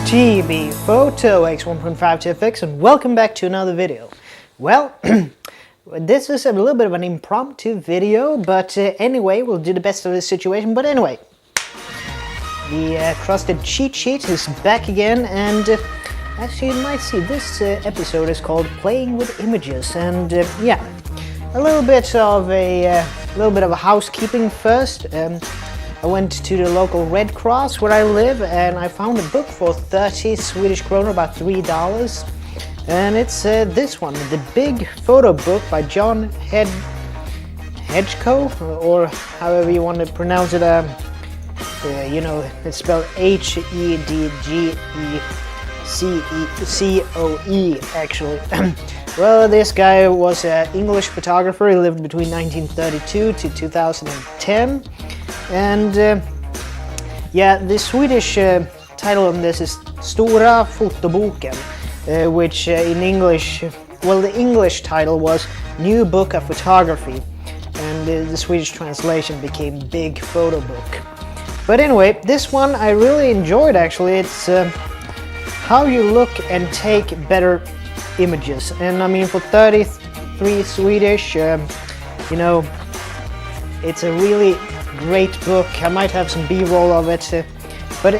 T.B.Photo X1.5 TFX, and welcome back to another video. Well, this is a little bit of an impromptu video, but anyway, we'll do the best of the situation. But anyway, the trusted cheat sheet is back again, and as you might see, this episode is called Playing with Images, and yeah, a little bit of a housekeeping first. I went to the local Red Cross where I live, and I found a book for 30 Swedish kronor, about $3. And it's this one, the Big Photo Book by John Hedgecoe, or however you want to pronounce it. You know, it's spelled Hedgegecoe, actually. Well, this guy was an English photographer. He lived between 1932 to 2010. And yeah, the Swedish title on this is Stora Fotoboken, which in English, well, the English title was New Book of Photography, and the Swedish translation became Big Photo Book. But anyway, this one I really enjoyed, actually. It's how you look and take better images, and I mean, for 33 Swedish, you know, it's a really great book. I might have some B-roll of it, but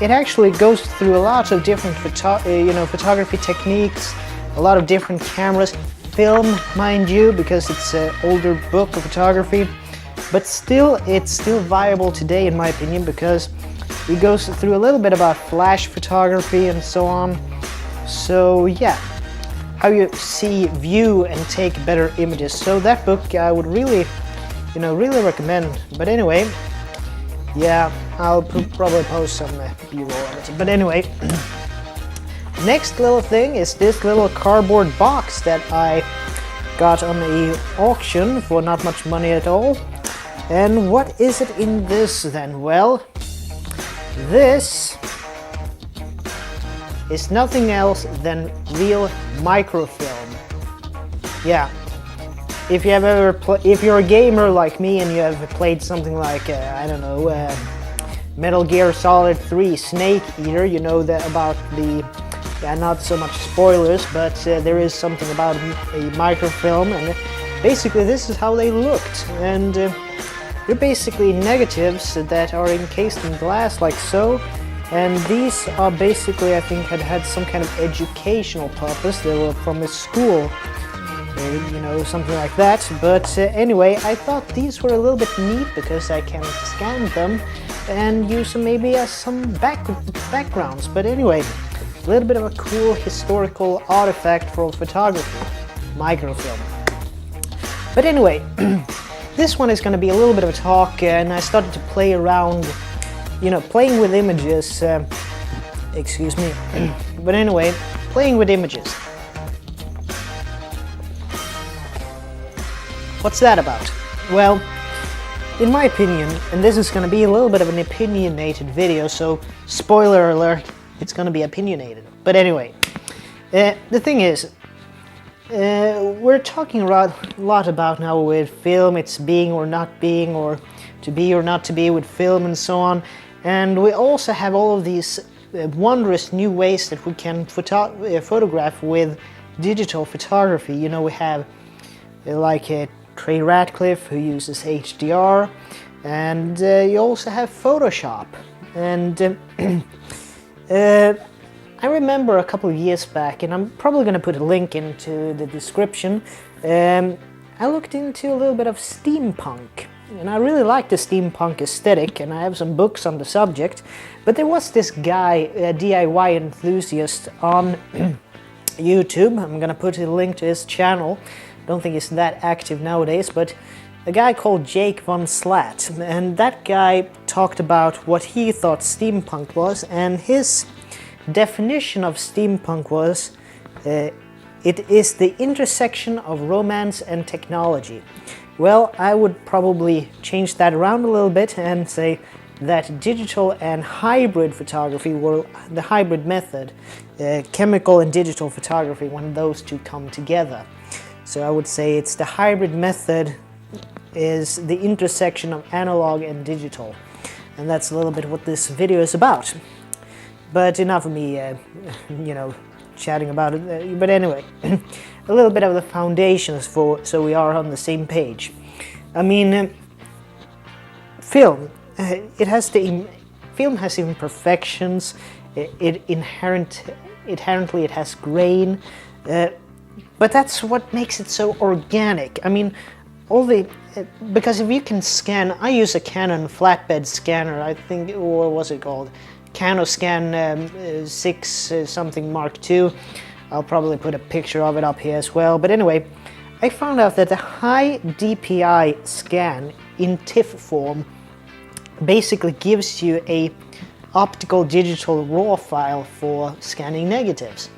it actually goes through a lot of different photography techniques, a lot of different cameras, film, mind you, because it's an older book of photography, but still, it's still viable today, in my opinion, because it goes through a little bit about flash photography and so on. So yeah, how you see, view, and take better images. So that book I would really recommend. But anyway, yeah, I'll probably post some B-roll of it. But anyway, next little thing is this little cardboard box that I got on a auction for not much money at all. And what is it in this then? Well, this is nothing else than real microfilm. Yeah. If you have ever if you're a gamer like me and you have played something like I don't know, Metal Gear Solid 3 Snake Eater, you know that about the not so much spoilers, but there is something about a microfilm, and basically this is how they looked, and they're basically negatives that are encased in glass like so, and these are basically, I think, had some kind of educational purpose. They were from a school. You know, something like that. But anyway, I thought these were a little bit neat because I can scan them and use them maybe as some backgrounds. But anyway, a little bit of a cool historical artifact for photography, microfilm. But anyway, this one is going to be a little bit of a talk, and I started to play around, you know, playing with images. Excuse me. But anyway, playing with images. What's that about? Well, in my opinion, and this is going to be a little bit of an opinionated video, so spoiler alert, it's going to be opinionated. But anyway, the thing is, we're talking a lot about now with film, its being or not being, or to be or not to be with film and so on, and we also have all of these wondrous new ways that we can photograph with digital photography. You know, we have like Trey Ratcliffe, who uses HDR, and you also have Photoshop. And I remember a couple of years back, and I'm probably going to put a link into the description, I looked into a little bit of steampunk, and I really like the steampunk aesthetic, and I have some books on the subject. But there was this guy, a DIY enthusiast on YouTube. I'm going to put a link to his channel. Don't think it's that active nowadays, but a guy called Jake Von Slat, and that guy talked about what he thought steampunk was, and his definition of steampunk was it is the intersection of romance and technology. Well, I would probably change that around a little bit and say that digital and hybrid photography were the hybrid method, chemical and digital photography, when those two come together. So I would say it's the hybrid method is the intersection of analog and digital. And that's a little bit what this video is about. But enough of me, chatting about it. But anyway, a little bit of the foundations so we are on the same page. I mean, film. Film has imperfections. Inherently, it has grain. But that's what makes it so organic. I mean, because if you can scan, I use a Canon flatbed scanner. I think, what was it called? CanoScan 6 something Mark II. I'll probably put a picture of it up here as well. But anyway, I found out that the high DPI scan in TIFF form basically gives you a optical digital raw file for scanning negatives.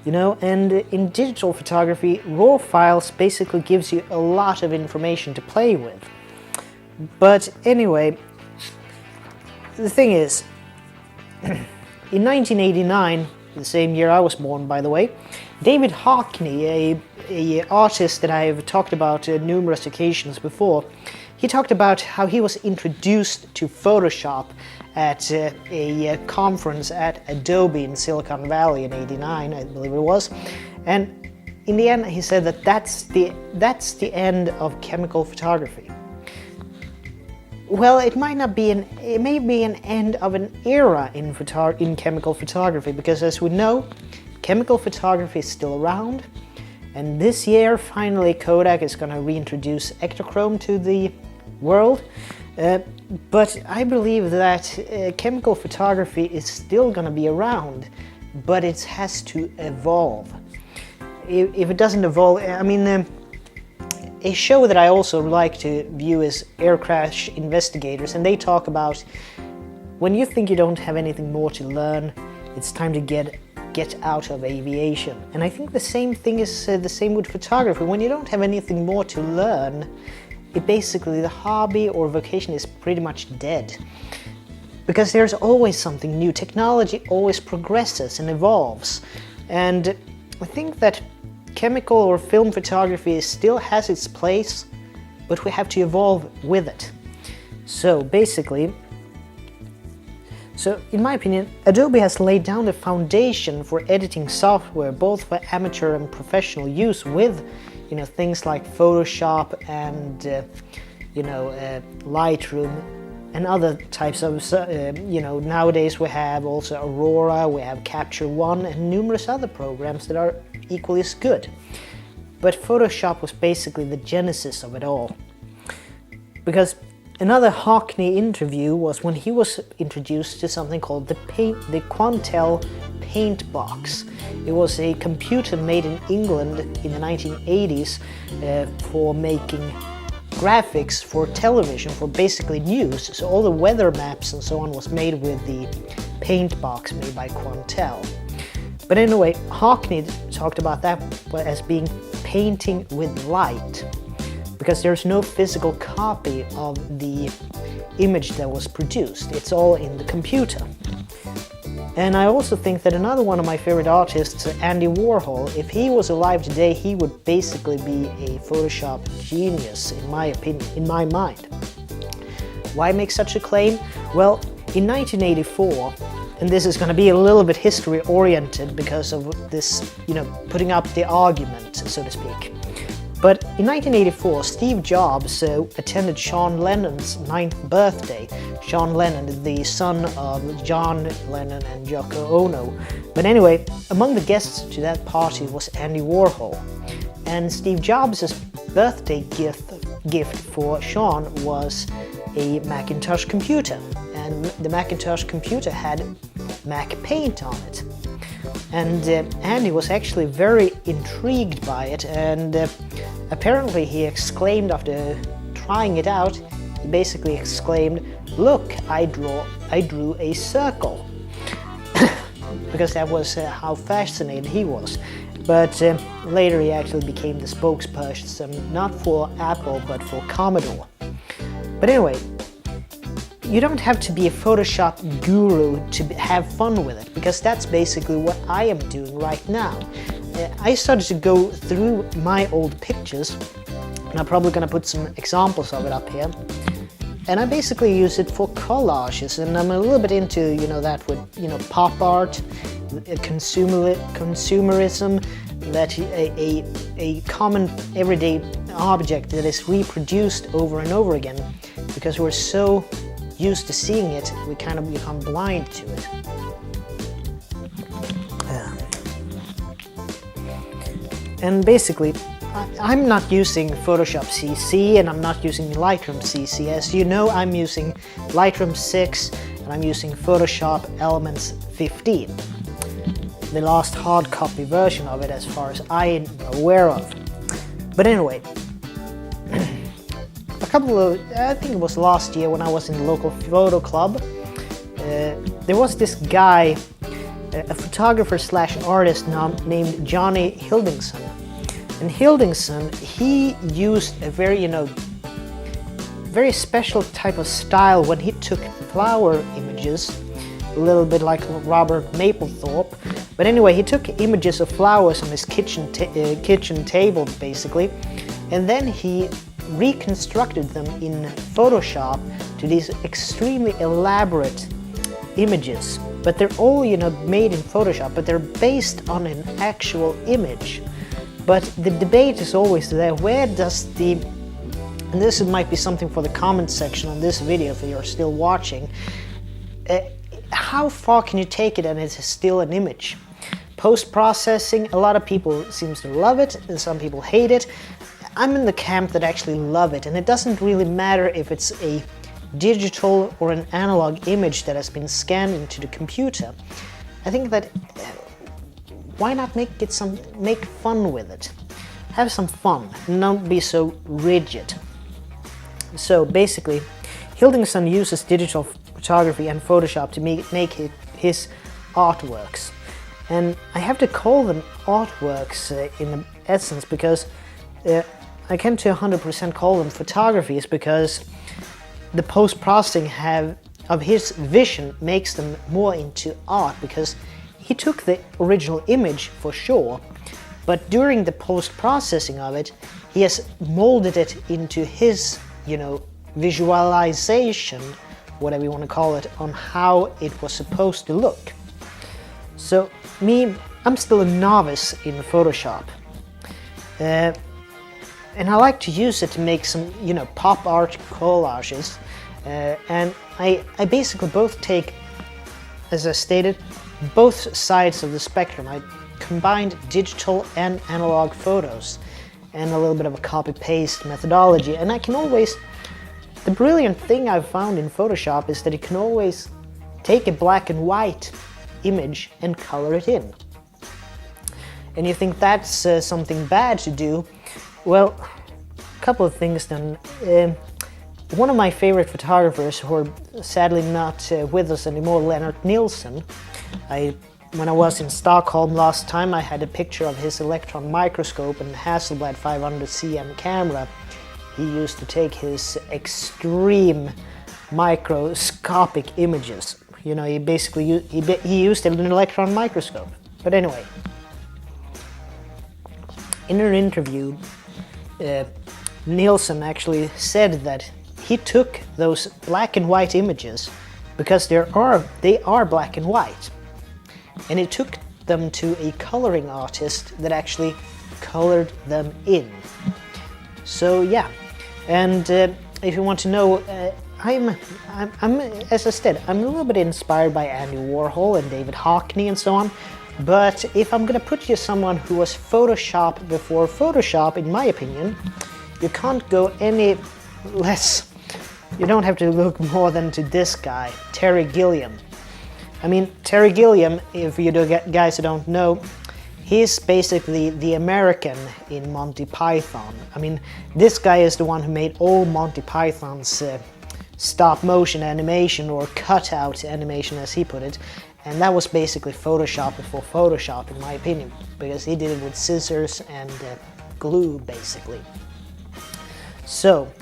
And in digital photography, raw files basically gives you a lot of information to play with. But anyway, the thing is, in 1989, the same year I was born, by the way, David Hockney, a artist that I've talked about on numerous occasions before, he talked about how he was introduced to Photoshop at a conference at Adobe in Silicon Valley in '89, I believe it was. And in the end, he said that that's the end of chemical photography. Well, it may be an end of an era in chemical photography, because as we know, chemical photography is still around. And this year, finally, Kodak is going to reintroduce Ektachrome to the world. But I believe that chemical photography is still going to be around, but it has to evolve. If it doesn't evolve, I mean, a show that I also like to view is Air Crash Investigators, and they talk about when you think you don't have anything more to learn, it's time to get out of aviation. And I think the same thing is the same with photography. When you don't have anything more to learn, the hobby or vocation is pretty much dead. Because there's always something new. Technology always progresses and evolves. And I think that chemical or film photography still has its place, but we have to evolve with it. So basically, in my opinion, Adobe has laid down the foundation for editing software, both for amateur and professional use, with things like Photoshop and Lightroom and other types of nowadays we have also Aurora, we have Capture One, and numerous other programs that are equally as good. But Photoshop was basically the genesis of it all. Because another Hockney interview was when he was introduced to something called the Quantel Paint Box. It was a computer made in England in the 1980s for making graphics for television, for basically news. So all the weather maps and so on was made with the paint box made by Quantel. But anyway, Hockney talked about that as being painting with light, because there's no physical copy of the image that was produced. It's all in the computer. And I also think that another one of my favorite artists, Andy Warhol, if he was alive today, he would basically be a Photoshop genius, in my opinion, in my mind. Why make such a claim? Well, in 1984, and this is going to be a little bit history-oriented because of this, putting up the argument, so to speak. But in 1984, Steve Jobs attended Sean Lennon's 9th birthday. Sean Lennon, the son of John Lennon and Yoko Ono. But anyway, among the guests to that party was Andy Warhol. And Steve Jobs' birthday gift for Sean was a Macintosh computer. And the Macintosh computer had Mac Paint on it. And Andy was actually very intrigued by it, and apparently he exclaimed after trying it out, he basically exclaimed, "Look, I drew a circle." Because that was how fascinated he was. But later he actually became the spokesperson, not for Apple, but for Commodore. But anyway, you don't have to be a Photoshop guru to have fun with it, because that's basically what I am doing right now. I started to go through my old pictures, and I'm probably going to put some examples of it up here. and I basically use it for collages, and I'm a little bit into, that with, pop art, consumerism, that a common everyday object that is reproduced over and over again, because we're so used to seeing it, we kind of become blind to it. And basically, I'm not using Photoshop CC, and I'm not using Lightroom CC. As you know, I'm using Lightroom 6 and I'm using Photoshop Elements 15. The last hard copy version of it, as far as I'm aware of. But anyway, I think it was last year when I was in the local photo club, there was this guy, a photographer slash artist named Johnny Hildingson. And Hildingson, he used a very, very special type of style when he took flower images, a little bit like Robert Mapplethorpe. But anyway, he took images of flowers on his kitchen table, basically, and then he reconstructed them in Photoshop to these extremely elaborate images. But they're all, made in Photoshop, but they're based on an actual image. But the debate is always there, where does and this might be something for the comment section on this video if you're still watching, how far can you take it and it's still an image? Post-processing, a lot of people seem to love it and some people hate it. I'm in the camp that actually love it, and it doesn't really matter if it's a digital or an analog image that has been scanned into the computer. I think that why not make fun with it? Have some fun and don't be so rigid. So basically, Hildingson uses digital photography and Photoshop to make his artworks. And I have to call them artworks in essence, because I can't 100% call them photographies, because the post-processing of his vision makes them more into art, because he took the original image for sure, but during the post-processing of it, he has molded it into his, visualization, whatever you want to call it, on how it was supposed to look. So I'm still a novice in Photoshop, and I like to use it to make some, pop art collages, and I basically both take, as I stated, both sides of the spectrum. I combined digital and analog photos and a little bit of a copy-paste methodology, and I can always, the brilliant thing I've found in Photoshop is that you can always take a black and white image and color it in. And you think that's something bad to do? Well, a couple of things then. One of my favorite photographers, who are sadly not with us anymore, Leonard Nilsson, when I was in Stockholm last time, I had a picture of his electron microscope and Hasselblad 500 CM camera he used to take his extreme microscopic images. He basically he used an electron microscope. But anyway, in an interview, Nilsson actually said that he took those black and white images because they are black and white, and he took them to a coloring artist that actually colored them in. So yeah, and if you want to know, I'm as I said, I'm a little bit inspired by Andy Warhol and David Hockney and so on. But if I'm gonna put you someone who was Photoshop before Photoshop, in my opinion, you can't go any less. You don't have to look more than to this guy, Terry Gilliam. I mean, Terry Gilliam, if you guys who don't know, he's basically the American in Monty Python. I mean, this guy is the one who made all Monty Python's stop motion animation, or cutout animation as he put it. And that was basically Photoshop before Photoshop, in my opinion, because he did it with scissors and glue, basically. So,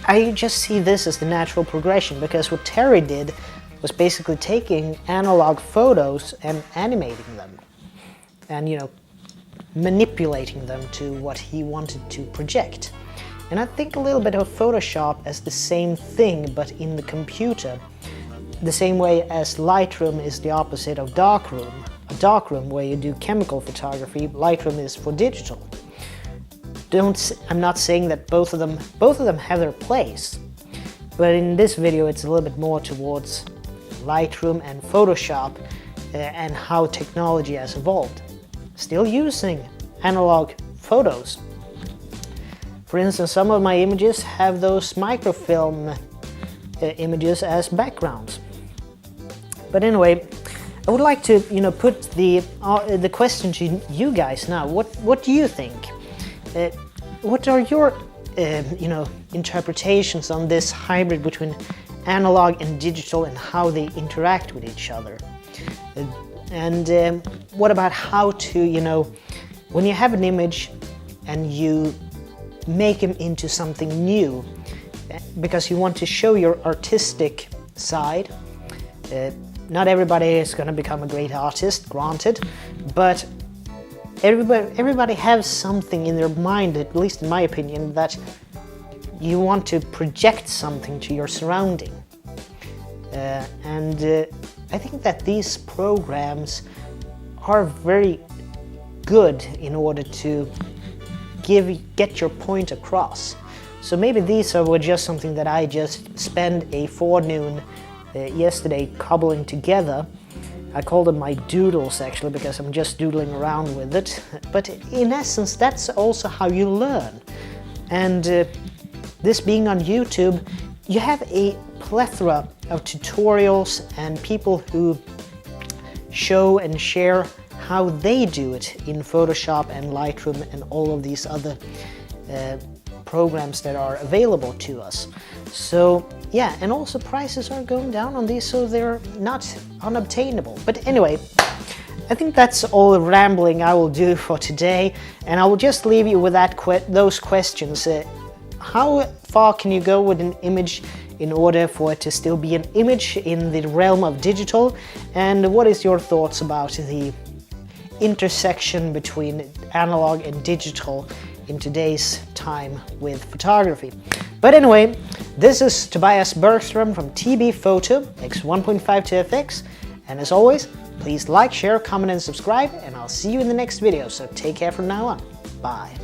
I just see this as the natural progression, because what Terry did was basically taking analog photos and animating them, and manipulating them to what he wanted to project. And I think a little bit of Photoshop as the same thing, but in the computer. The same way as Lightroom is the opposite of darkroom. A darkroom where you do chemical photography, Lightroom is for digital. I'm not saying that both of them have their place, but in this video it's a little bit more towards Lightroom and Photoshop and how technology has evolved. Still using analog photos. For instance, some of my images have those microfilm images as backgrounds. But anyway, I would like to, put the question to you guys now. What do you think? What are your, interpretations on this hybrid between analog and digital and how they interact with each other? And what about how to, when you have an image and you make them into something new because you want to show your artistic side. Not everybody is going to become a great artist, granted, but everybody has something in their mind, at least in my opinion, that you want to project something to your surrounding. And I think that these programs are very good in order to get your point across. So maybe these were just something that I just spent a forenoon yesterday cobbling together. I call them my doodles actually because I'm just doodling around with it. But in essence, that's also how you learn. And this being on YouTube, you have a plethora of tutorials and people who show and share how they do it in Photoshop and Lightroom and all of these other programs that are available to us. So yeah, and also prices are going down on these, so they're not unobtainable. But anyway, I think that's all the rambling I will do for today, and I will just leave you with those questions. How far can you go with an image in order for it to still be an image in the realm of digital? And what is your thoughts about the intersection between analog and digital in today's time with photography? But anyway, this is Tobias Bergström from T.B.Photo X1.5 and as always, please like, share, comment and subscribe, and I'll see you in the next video, so take care from now on. Bye.